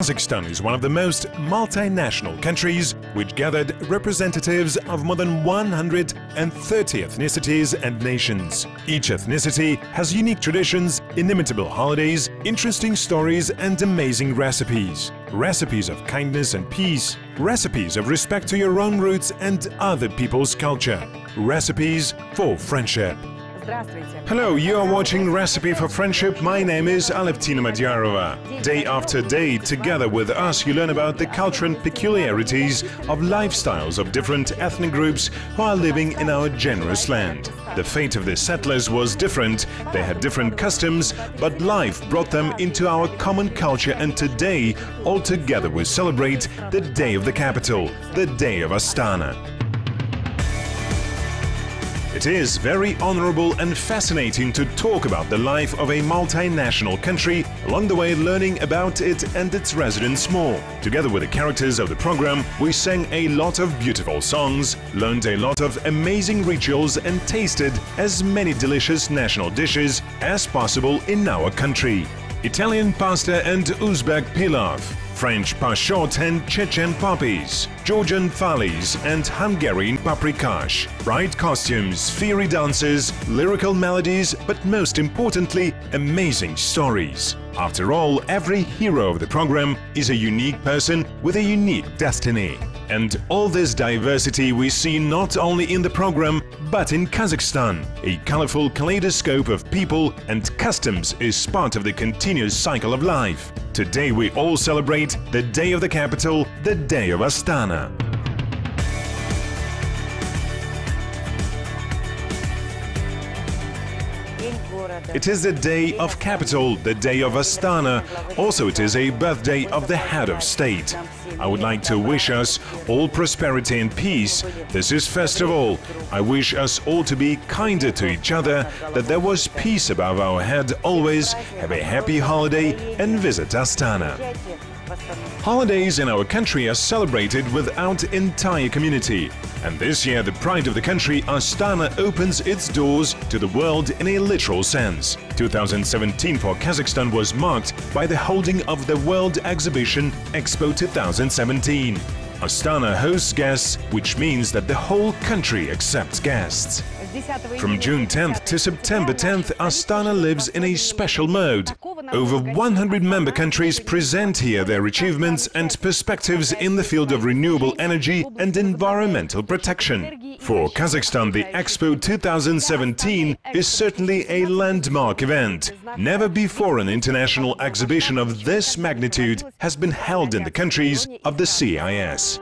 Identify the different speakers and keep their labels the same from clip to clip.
Speaker 1: Kazakhstan is one of the most multinational countries which gathered representatives of more than 130 ethnicities and nations. Each ethnicity has unique traditions, inimitable holidays, interesting stories and amazing recipes. Recipes of kindness and peace, recipes of respect to your own roots and other people's culture, recipes for friendship. Hello, you are watching Recipe for Friendship. My name is Alevtina Madyarova. Day after day, together with us, you learn about the culture and peculiarities of lifestyles of different ethnic groups who are living in our generous land. The fate of the settlers was different, they had different customs, but life brought them into our common culture, and today, all together we celebrate the Day of the Capital, the Day of Astana. It is very honorable and fascinating to talk about the life of a multinational country, along the way learning about it and its residents more. Together with the characters of the program, we sang a lot of beautiful songs, learned a lot of amazing rituals and tasted as many delicious national dishes as possible in our country. Italian pasta and Uzbek pilaf, French pashot and Chechen poppies, Georgian thalis and Hungarian paprikash, bright costumes, fiery dances, lyrical melodies, but most importantly, amazing stories. After all, every hero of the program is a unique person with a unique destiny. And all this diversity we see not only in the program, but in Kazakhstan. A colorful kaleidoscope of people and customs is part of the continuous cycle of life. Today we all celebrate the Day of the Capital, the Day of Astana. It is the Day of Capital, the Day of Astana. Also, it is a birthday of the head of state. I would like to wish us all prosperity and peace. This is first of all. I wish us all to be kinder to each other, that there was peace above our head always, have a happy holiday and visit Astana. Holidays in our country are celebrated with our entire community. And this year, the pride of the country, Astana, opens its doors to the world in a literal sense. 2017 for Kazakhstan was marked by the holding of the World Exhibition Expo 2017. Astana hosts guests, which means that the whole country accepts guests. From June 10th to September 10th, Astana lives in a special mode. Over 100 member countries present here their achievements and perspectives in the field of renewable energy and environmental protection. For Kazakhstan, the Expo 2017 is certainly a landmark event. Never before an international exhibition of this magnitude has been held in the countries of the CIS.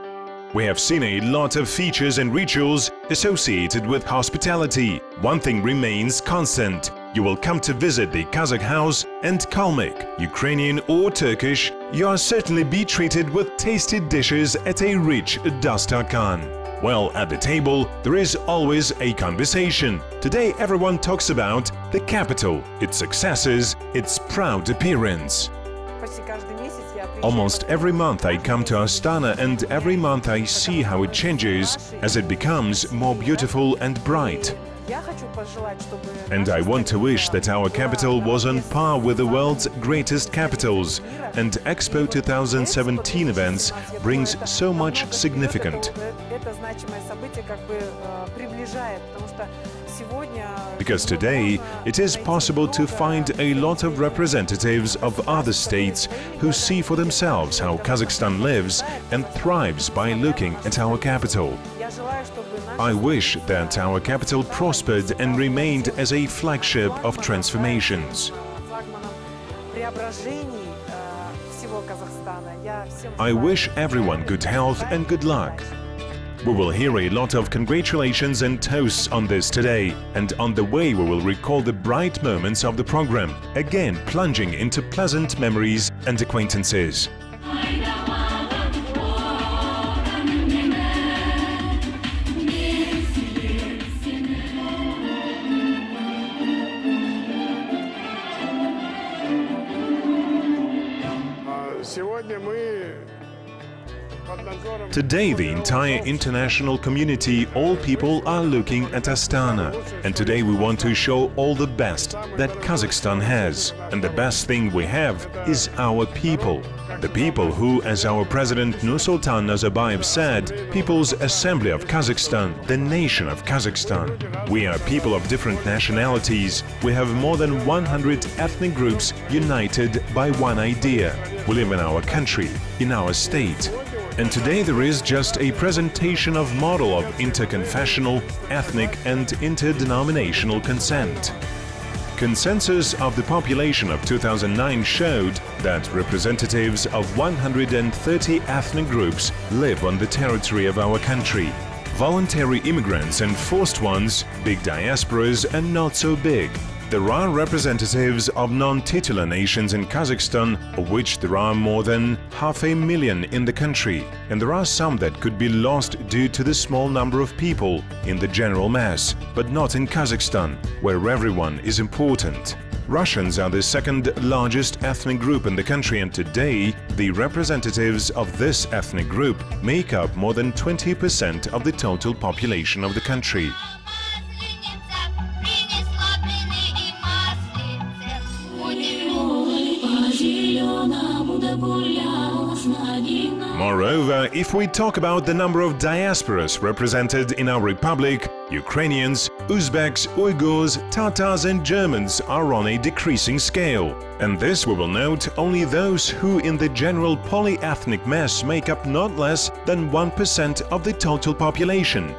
Speaker 1: We have seen a lot of features and rituals associated with hospitality. One thing remains constant. You will come to visit the Kazakh house and Kalmyk, Ukrainian or Turkish, you are certainly be treated with tasty dishes at a rich dastarkan. Well, at the table, there is always a conversation. Today everyone talks about the capital, its successes, its proud appearance. Almost every month I come to Astana, and every month I see how it changes as it becomes more beautiful and bright. And I want to wish that our capital was on par with the world's greatest capitals, and Expo 2017 events brings so much significant. Because today it is possible to find a lot of representatives of other states who see for themselves how Kazakhstan lives and thrives by looking at our capital. I wish that our capital prospered and remained as a flagship of transformations. I wish everyone good health and good luck. We will hear a lot of congratulations and toasts on this today, and on the way we will recall the bright moments of the program, again plunging into pleasant memories and acquaintances. Today the entire international community, all people are looking at Astana, and today we want to show all the best that Kazakhstan has, and the best thing we have is our people. The people who, as our President Nursultan Nazarbayev said, People's Assembly of Kazakhstan, the nation of Kazakhstan. We are people of different nationalities. We have more than 100 ethnic groups united by one idea. We live in our country, in our state. And today there is just a presentation of model of interconfessional, ethnic and interdenominational consent. Consensus of the population of 2009 showed that representatives of 130 ethnic groups live on the territory of our country. Voluntary immigrants and forced ones, big diasporas and not so big. There are representatives of non-titular nations in Kazakhstan, of which there are more than 500,000 in the country, and there are some that could be lost due to the small number of people in the general mass, but not in Kazakhstan, where everyone is important. Russians are the second largest ethnic group in the country, and today the representatives of this ethnic group make up more than 20% of the total population of the country. Moreover, if we talk about the number of diasporas represented in our republic, Ukrainians, Uzbeks, Uyghurs, Tatars and Germans are on a decreasing scale. And this we will note only those who in the general polyethnic mass make up not less than 1% of the total population.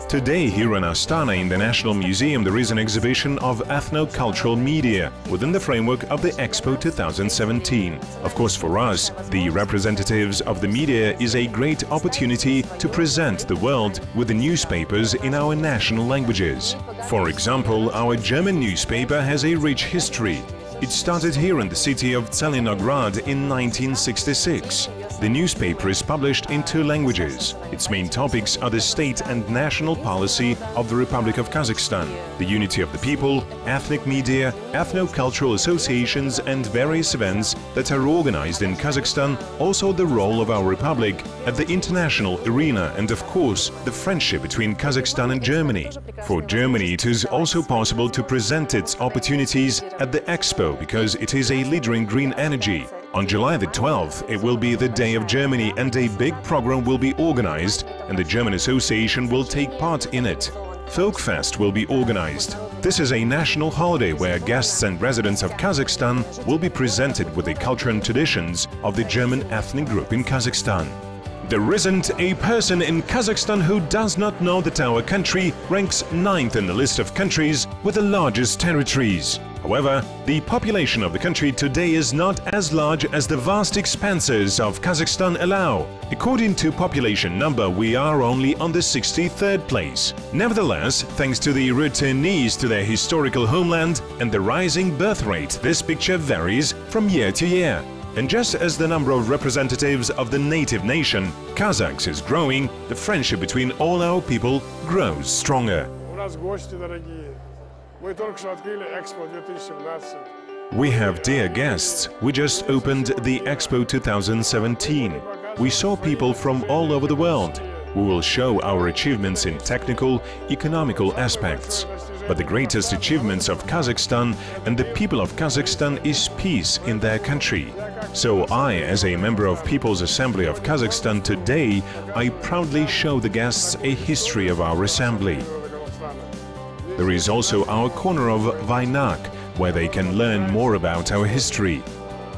Speaker 1: Today, here in Astana, in the National Museum, there is an exhibition of ethno-cultural media within the framework of the Expo 2017. Of course, for us, the representatives of the media is a great opportunity to present the world with the newspapers in our national languages. For example, our German newspaper has a rich history. It started here in the city of Zelenograd in 1966. The newspaper is published in 2 languages. Its main topics are the state and national policy of the Republic of Kazakhstan, the unity of the people, ethnic media, ethno-cultural associations and various events that are organized in Kazakhstan, also the role of our republic at the international arena and, of course, the friendship between Kazakhstan and Germany. For Germany, it is also possible to present its opportunities at the Expo because it is a leader in green energy. On July the 12th, it will be the Day of Germany and a big program will be organized and the German Association will take part in it. Folkfest will be organized. This is a national holiday where guests and residents of Kazakhstan will be presented with the culture and traditions of the German ethnic group in Kazakhstan. There isn't a person in Kazakhstan who does not know that our country ranks 9th in the list of countries with the largest territories. However, the population of the country today is not as large as the vast expanses of Kazakhstan allow. According to population number, we are only on the 63rd place. Nevertheless, thanks to the returnees to their historical homeland and the rising birth rate, this picture varies from year to year. And just as the number of representatives of the native nation, Kazakhs, is growing, the friendship between all our people grows stronger. We have dear guests. We just opened the Expo 2017. We saw people from all over the world. We will show our achievements in technical, economical aspects. But the greatest achievements of Kazakhstan and the people of Kazakhstan is peace in their country. So I, as a member of People's Assembly of Kazakhstan today, I proudly show the guests a history of our assembly. There is also our corner of Vainak, where they can learn more about our history.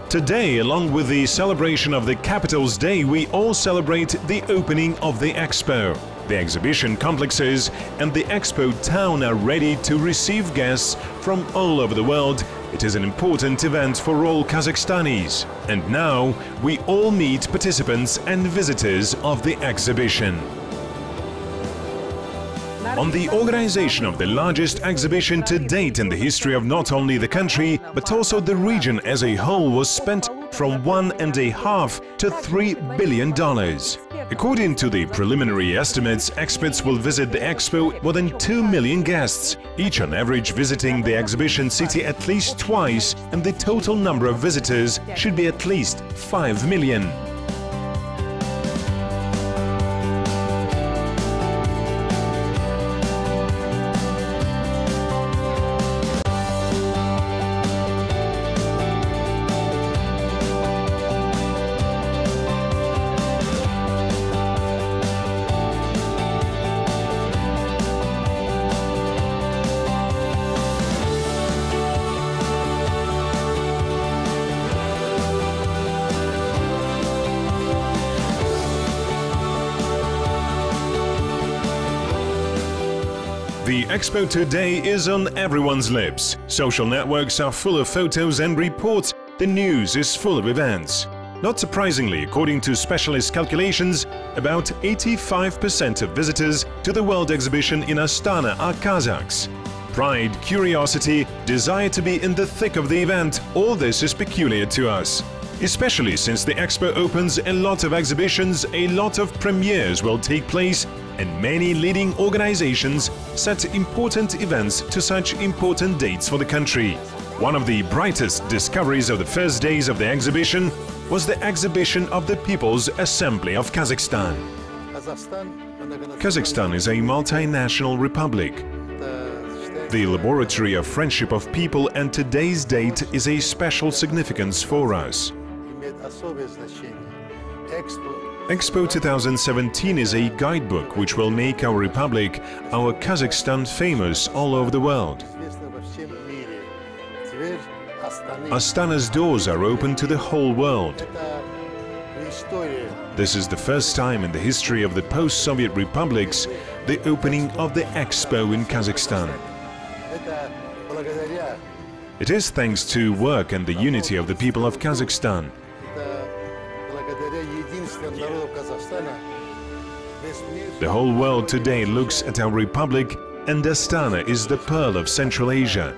Speaker 1: Today, along with the celebration of the Capital's Day, we all celebrate the opening of the Expo. The exhibition complexes and the Expo town are ready to receive guests from all over the world. It is an important event for all Kazakhstanis. And now, we all meet participants and visitors of the exhibition. On the organization of the largest exhibition to date in the history of not only the country, but also the region as a whole was spent from $1.5 to $3 billion. According to the preliminary estimates, experts will visit the Expo more than 2 million guests, each on average visiting the exhibition city at least twice, and the total number of visitors should be at least 5 million. The expo today is on everyone's lips. Social networks are full of photos and reports. The news is full of events. Not surprisingly, according to specialist calculations, about 85% of visitors to the World Exhibition in Astana are Kazakhs. Pride, curiosity, desire to be in the thick of the event, all this is peculiar to us. Especially since the expo opens a lot of exhibitions, a lot of premieres will take place, and many leading organizations set important events to such important dates for the country. One of the brightest discoveries of the first days of the exhibition was the exhibition of the People's Assembly of Kazakhstan. Kazakhstan is a multinational republic. The laboratory of friendship of people, and today's date is a special significance for us. Expo 2017 is a guidebook which will make our republic, our Kazakhstan, famous all over the world. Astana's doors are open to the whole world. This is the first time in the history of the post-Soviet republics the opening of the Expo in Kazakhstan. It is thanks to work and the unity of the people of Kazakhstan. The whole world today looks at our republic, and Astana is the pearl of Central Asia.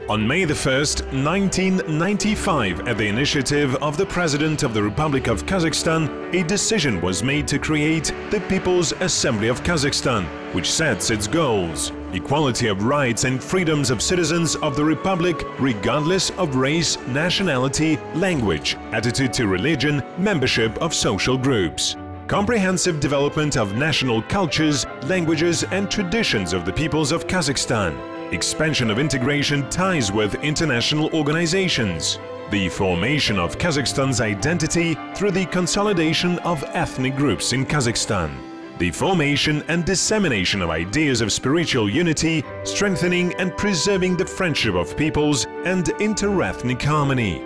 Speaker 1: On May the 1st, 1995, at the initiative of the President of the Republic of Kazakhstan, a decision was made to create the People's Assembly of Kazakhstan, which sets its goals: equality of rights and freedoms of citizens of the Republic, regardless of race, nationality, language, attitude to religion, membership of social groups. Comprehensive development of national cultures, languages and traditions of the peoples of Kazakhstan. Expansion of integration ties with international organizations. The formation of Kazakhstan's identity through the consolidation of ethnic groups in Kazakhstan. The formation and dissemination of ideas of spiritual unity, strengthening and preserving the friendship of peoples and inter-ethnic harmony.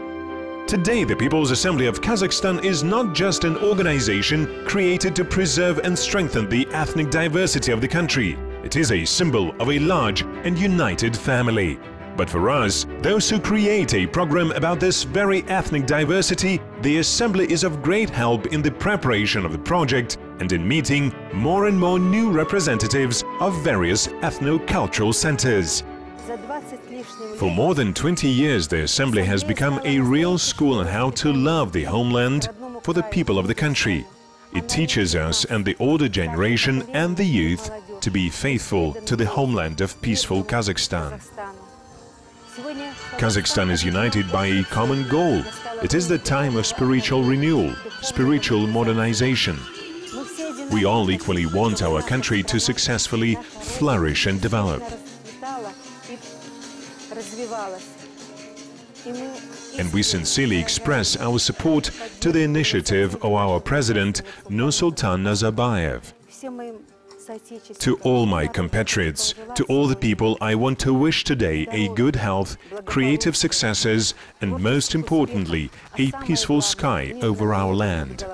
Speaker 1: Today, the People's Assembly of Kazakhstan is not just an organization created to preserve and strengthen the ethnic diversity of the country. It is a symbol of a large and united family. But for us, those who create a program about this very ethnic diversity, the Assembly is of great help in the preparation of the project and in meeting more and more new representatives of various ethno-cultural centers. For more than 20 years, the Assembly has become a real school on how to love the homeland for the people of the country. It teaches us and the older generation and the youth to be faithful to the homeland of peaceful Kazakhstan. Kazakhstan is united by a common goal. It is the time of spiritual renewal, spiritual modernization. We all equally want our country to successfully flourish and develop. And we sincerely express our support to the initiative of our President Nursultan Nazarbayev. To all my compatriots, to all the people, I want to wish today a good health, creative successes, and most importantly, a peaceful sky over our land.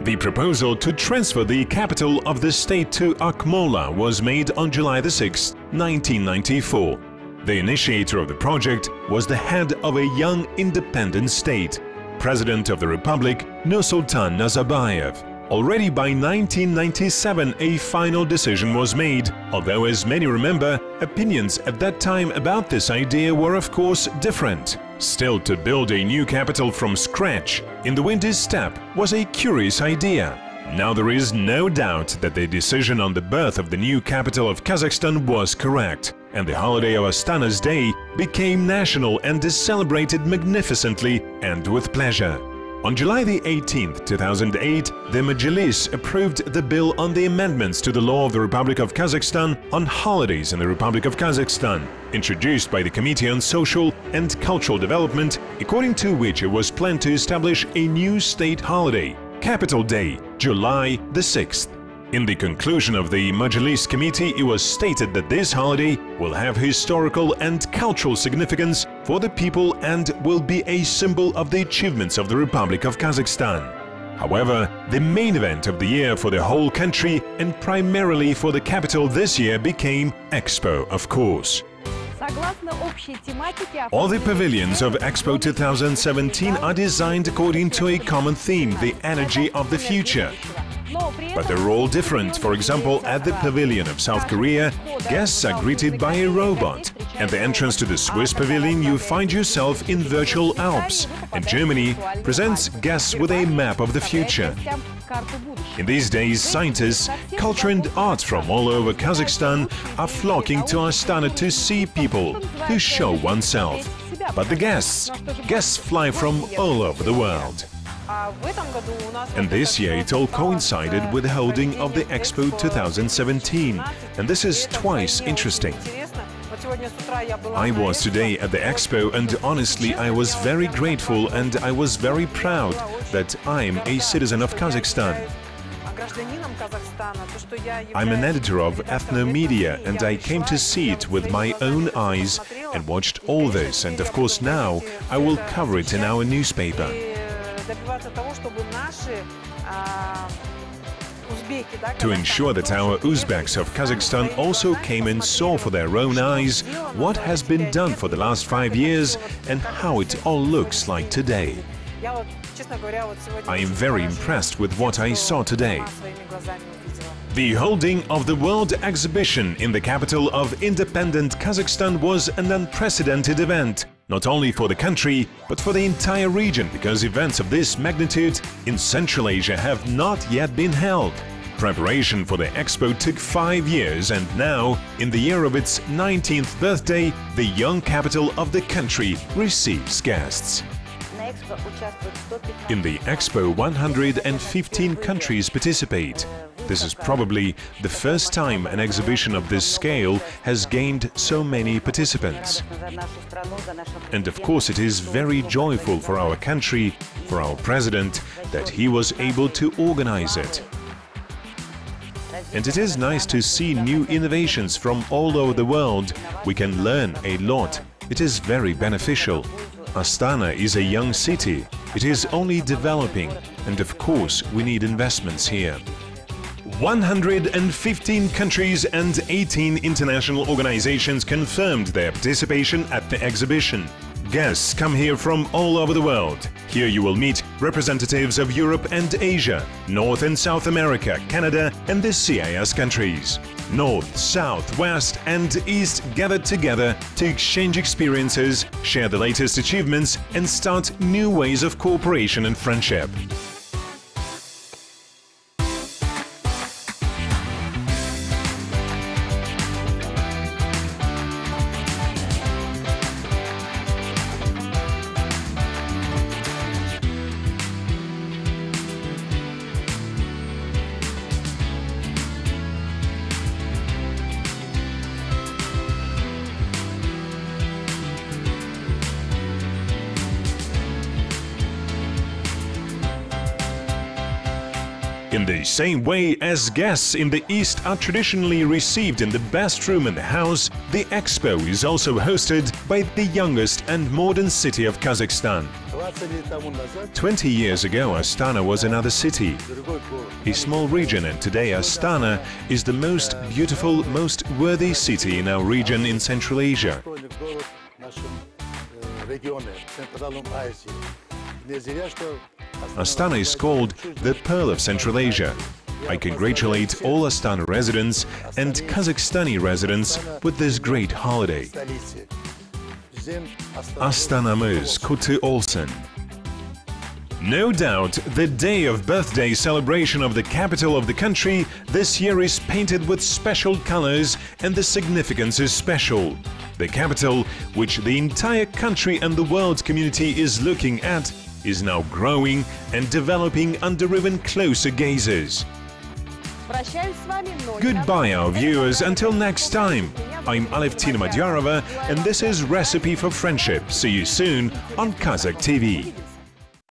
Speaker 1: The proposal to transfer the capital of the state to Akmola was made on July 6, 1994. The initiator of the project was the head of a young independent state, President of the Republic Nursultan Nazarbayev. Already by 1997 a final decision was made, although as many remember, opinions at that time about this idea were of course different. Still, to build a new capital from scratch in the windy steppe was a curious idea. Now there is no doubt that the decision on the birth of the new capital of Kazakhstan was correct, and the holiday of Astana's Day became national and is celebrated magnificently and with pleasure. On July 18, 2008, the Majlis approved the bill on the amendments to the law of the Republic of Kazakhstan on holidays in the Republic of Kazakhstan, introduced by the Committee on Social and Cultural Development, according to which it was planned to establish a new state holiday, Capital Day, July the 6th. In the conclusion of the Majlis Committee, it was stated that this holiday will have historical and cultural significance for the people and will be a symbol of the achievements of the Republic of Kazakhstan. However, the main event of the year for the whole country and primarily for the capital this year became Expo, of course. All the pavilions of Expo 2017 are designed according to a common theme, the energy of the future. But they're all different. For example, at the pavilion of South Korea, guests are greeted by a robot. At the entrance to the Swiss pavilion, you find yourself in virtual Alps. And Germany presents guests with a map of the future. In these days, scientists, culture and art from all over Kazakhstan are flocking to Astana to see people, to show oneself. But the guests fly from all over the world. And this year it all coincided with the holding of the Expo 2017, and this is twice interesting. I was today at the Expo and honestly I was very grateful and I was very proud that I'm a citizen of Kazakhstan. I'm an editor of Ethno-Media and I came to see it with my own eyes and watched all this, and of course now I will cover it in our newspaper. To ensure that our Uzbeks of Kazakhstan also came and saw for their own eyes what has been done for the last 5 years and how it all looks like today. I am very impressed with what I saw today. The holding of the World Exhibition in the capital of independent Kazakhstan was an unprecedented event, not only for the country, but for the entire region, because events of this magnitude in Central Asia have not yet been held. Preparation for the Expo took 5 years, and now, in the year of its 19th birthday, the young capital of the country receives guests. In the Expo, 115 countries participate. This is probably the first time an exhibition of this scale has gained so many participants. And of course it is very joyful for our country, for our president, that he was able to organize it. And it is nice to see new innovations from all over the world. We can learn a lot. It is very beneficial. Astana is a young city. It is only developing, and of course we need investments here. 115 countries and 18 international organizations confirmed their participation at the exhibition. Guests come here from all over the world. Here you will meet representatives of Europe and Asia, North and South America, Canada and the CIS countries. North, South, West and East gathered together to exchange experiences, share the latest achievements and start new ways of cooperation and friendship. In the same way as guests in the East are traditionally received in the best room in the house, the Expo is also hosted by the youngest and modern city of Kazakhstan. 20 years ago, Astana was another city, a small region, and today Astana is the most beautiful, most worthy city in our region in Central Asia. Astana is called the Pearl of Central Asia. I congratulate all Astana residents and Kazakhstani residents with this great holiday. Astanamız kutlu olsun. No doubt, the day of birthday celebration of the capital of the country this year is painted with special colors, and the significance is special. The capital, which the entire country and the world community is looking at, is now growing and developing under even closer gazes. Goodbye, our viewers, until next time. I'm Alevtina Madyarova, and this is Recipe for Friendship. See you soon on Kazakh TV.